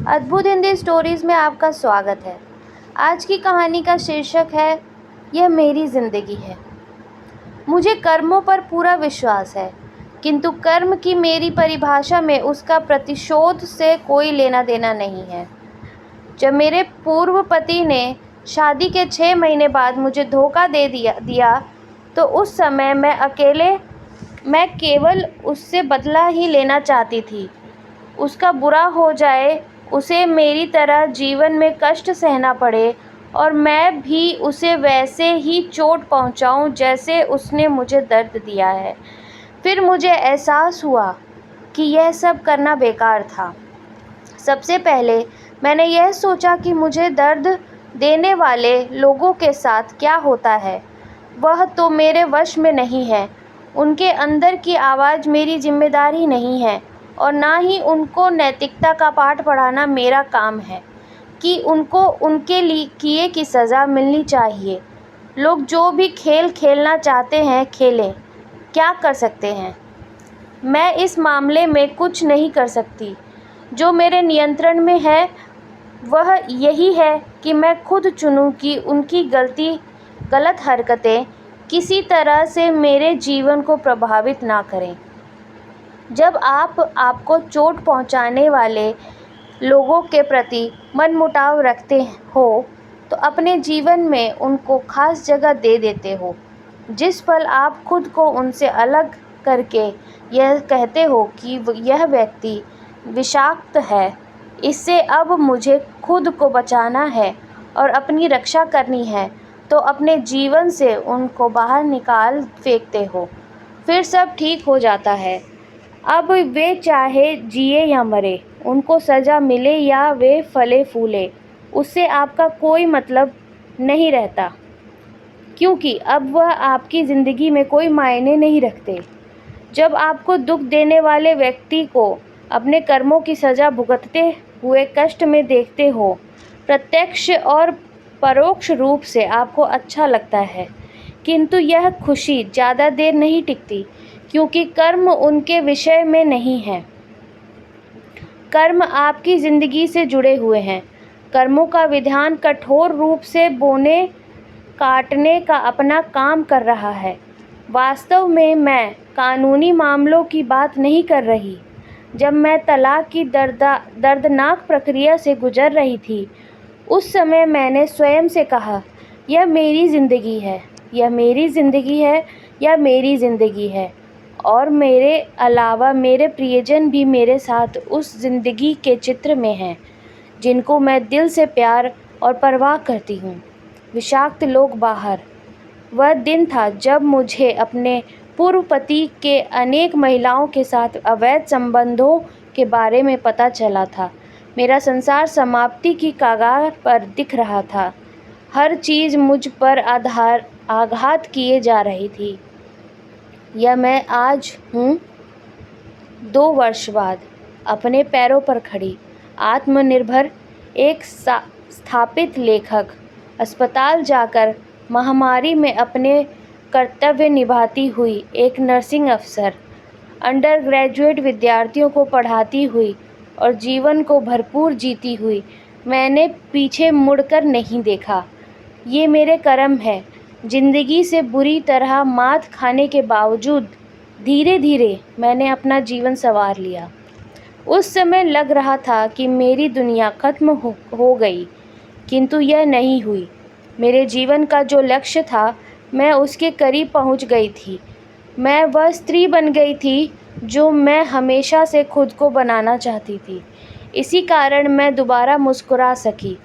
अद्भुत हिंदी स्टोरीज़ में आपका स्वागत है। आज की कहानी का शीर्षक है यह मेरी ज़िंदगी है। मुझे कर्मों पर पूरा विश्वास है, किंतु कर्म की मेरी परिभाषा में उसका प्रतिशोध से कोई लेना देना नहीं है। जब मेरे पूर्व पति ने शादी के 6 महीने बाद मुझे धोखा दे दिया तो उस समय मैं केवल उससे बदला ही लेना चाहती थी। उसका बुरा हो जाए, उसे मेरी तरह जीवन में कष्ट सहना पड़े और मैं भी उसे वैसे ही चोट पहुंचाऊं जैसे उसने मुझे दर्द दिया है। फिर मुझे एहसास हुआ कि यह सब करना बेकार था। सबसे पहले मैंने यह सोचा कि मुझे दर्द देने वाले लोगों के साथ क्या होता है वह तो मेरे वश में नहीं है। उनके अंदर की आवाज़ मेरी जिम्मेदारी नहीं है और ना ही उनको नैतिकता का पाठ पढ़ाना मेरा काम है कि उनको उनके लिए किए की सज़ा मिलनी चाहिए। लोग जो भी खेल खेलना चाहते हैं खेलें, क्या कर सकते हैं। मैं इस मामले में कुछ नहीं कर सकती। जो मेरे नियंत्रण में है वह यही है कि मैं खुद चुनूं कि उनकी गलत हरकतें किसी तरह से मेरे जीवन को प्रभावित ना करें। जब आपको चोट पहुंचाने वाले लोगों के प्रति मनमुटाव रखते हो तो अपने जीवन में उनको खास जगह दे देते हो। जिस पल आप खुद को उनसे अलग करके यह कहते हो कि यह व्यक्ति विषाक्त है, इससे अब मुझे खुद को बचाना है और अपनी रक्षा करनी है, तो अपने जीवन से उनको बाहर निकाल फेंकते हो। फिर सब ठीक हो जाता है। अब वे चाहे जिए या मरे, उनको सज़ा मिले या वे फले फूले, उससे आपका कोई मतलब नहीं रहता, क्योंकि अब वह आपकी ज़िंदगी में कोई मायने नहीं रखते। जब आपको दुख देने वाले व्यक्ति को अपने कर्मों की सज़ा भुगतते हुए कष्ट में देखते हो, प्रत्यक्ष और परोक्ष रूप से आपको अच्छा लगता है, किंतु यह खुशी ज़्यादा देर नहीं टिकती, क्योंकि कर्म उनके विषय में नहीं है। कर्म आपकी ज़िंदगी से जुड़े हुए हैं। कर्मों का विधान कठोर रूप से बोने काटने का अपना काम कर रहा है। वास्तव में मैं कानूनी मामलों की बात नहीं कर रही। जब मैं तलाक की दर्दनाक प्रक्रिया से गुजर रही थी, उस समय मैंने स्वयं से कहा, यह मेरी ज़िंदगी है, यह मेरी ज़िंदगी है, यह मेरी ज़िंदगी है, और मेरे अलावा मेरे प्रियजन भी मेरे साथ उस ज़िंदगी के चित्र में हैं जिनको मैं दिल से प्यार और परवाह करती हूँ। विषाक्त लोग बाहर। वह दिन था जब मुझे अपने पूर्व पति के अनेक महिलाओं के साथ अवैध संबंधों के बारे में पता चला था। मेरा संसार समाप्ति की कगार पर दिख रहा था। हर चीज़ मुझ पर आघात किए जा रही थी। यह मैं आज हूँ, 2 वर्ष बाद, अपने पैरों पर खड़ी, आत्मनिर्भर, एक स्थापित लेखक, अस्पताल जाकर महामारी में अपने कर्तव्य निभाती हुई एक नर्सिंग अफसर, अंडर ग्रेजुएट विद्यार्थियों को पढ़ाती हुई और जीवन को भरपूर जीती हुई। मैंने पीछे मुड़कर नहीं देखा। ये मेरे कर्म है। जिंदगी से बुरी तरह मात खाने के बावजूद धीरे धीरे मैंने अपना जीवन संवार लिया। उस समय लग रहा था कि मेरी दुनिया खत्म हो गई, किंतु यह नहीं हुई। मेरे जीवन का जो लक्ष्य था, मैं उसके करीब पहुंच गई थी। मैं वह स्त्री बन गई थी जो मैं हमेशा से खुद को बनाना चाहती थी। इसी कारण मैं दोबारा मुस्कुरा सकी,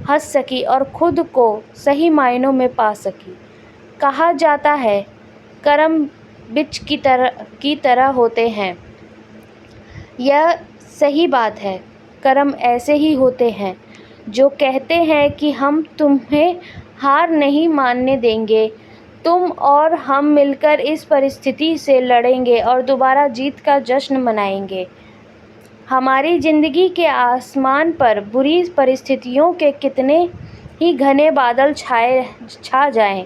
हंस सकी और खुद को सही मायनों में पा सकी। कहा जाता है, कर्म बिच की तरह होते हैं। यह सही बात है। कर्म ऐसे ही होते हैं जो कहते हैं कि हम तुम्हें हार नहीं मानने देंगे, तुम और हम मिलकर इस परिस्थिति से लड़ेंगे और दोबारा जीत का जश्न मनाएंगे। हमारी ज़िंदगी के आसमान पर बुरी परिस्थितियों के कितने ही घने बादल छा जाएं,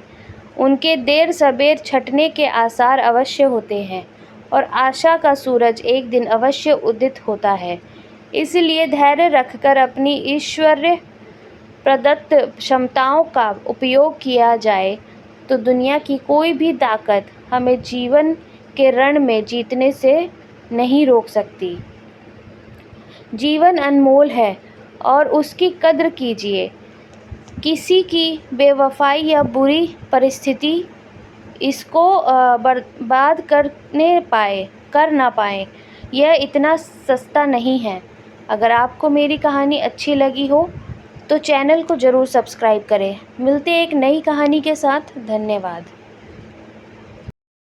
उनके देर सबेर छटने के आसार अवश्य होते हैं और आशा का सूरज एक दिन अवश्य उदित होता है। इसलिए धैर्य रखकर अपनी ईश्वरीय प्रदत्त क्षमताओं का उपयोग किया जाए तो दुनिया की कोई भी ताकत हमें जीवन के रण में जीतने से नहीं रोक सकती। जीवन अनमोल है और उसकी कद्र कीजिए। किसी की बेवफाई या बुरी परिस्थिति इसको बर्बाद कर ना पाए, यह इतना सस्ता नहीं है। अगर आपको मेरी कहानी अच्छी लगी हो तो चैनल को ज़रूर सब्सक्राइब करें। मिलते हैं एक नई कहानी के साथ। धन्यवाद।